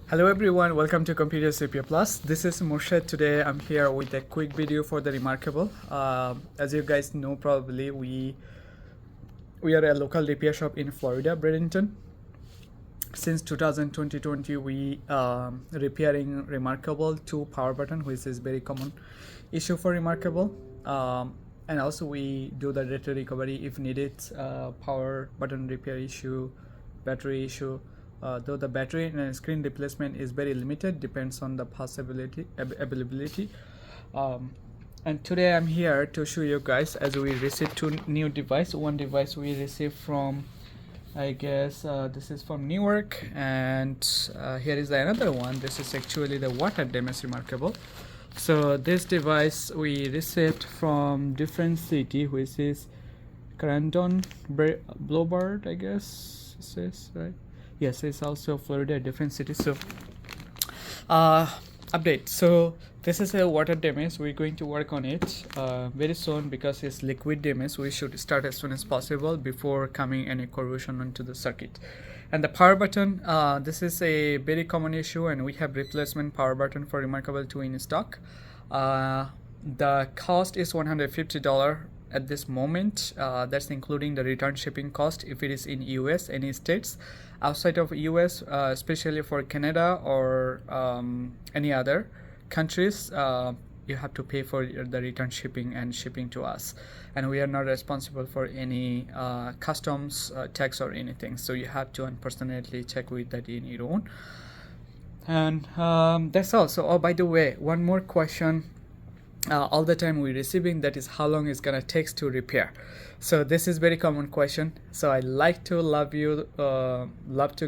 Hello everyone, welcome to Computer CPA Plus. This is Murshid. Today I'm here with a quick video for the Remarkable. As you guys know, probably we are a local repair shop in Florida, Bradenton. Since 2020, we repairing Remarkable 2 power button, which is very common issue for Remarkable. And also we do the data recovery if needed, power button repair issue, battery issue. Though the battery and screen replacement is very limited, depends on the availability. And today I'm here to show you guys as we receive 2 new device. One device we received from, I guess this is from Newark, and here is another one. This is actually the water damage Remarkable. So this device we received from different city, which is Bradenton, Blvd, I guess it says, right? Yes, it's also Florida, different cities. So update. So this is a water damage. We're going to work on it very soon because it's liquid damage. We should start as soon as possible before coming any corrosion onto the circuit. And the power button, this is a very common issue, and we have replacement power button for Remarkable 2 in stock. The cost is $150 at this moment. That's including the return shipping cost if it is in US, any states. Outside of US, especially for Canada or any other countries, you have to pay for the return shipping and shipping to us, and we are not responsible for any customs tax or anything, so you have to unfortunately check with that in your own. And that's all. So, oh, by the way, one more question all the time we're receiving, that is how long it's gonna take to repair. So this is very common question, so I love to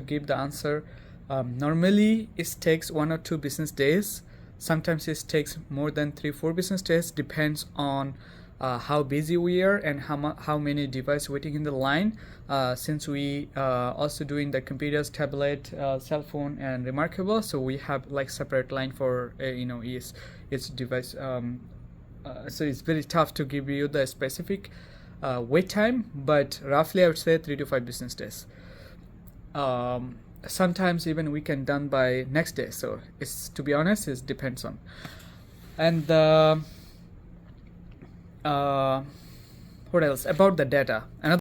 give the answer. Normally it takes 1 or 2 business days. Sometimes it takes more than 3-4 business days, depends on how busy we are and how many devices waiting in the line. Since we also doing the computers, tablet, cell phone, and Remarkable, so we have like separate line for each device. So it's very tough to give you the specific wait time, but roughly I would say 3 to 5 business days. Sometimes even we can done by next day. So it's, to be honest, it depends on. And what else about the data? Another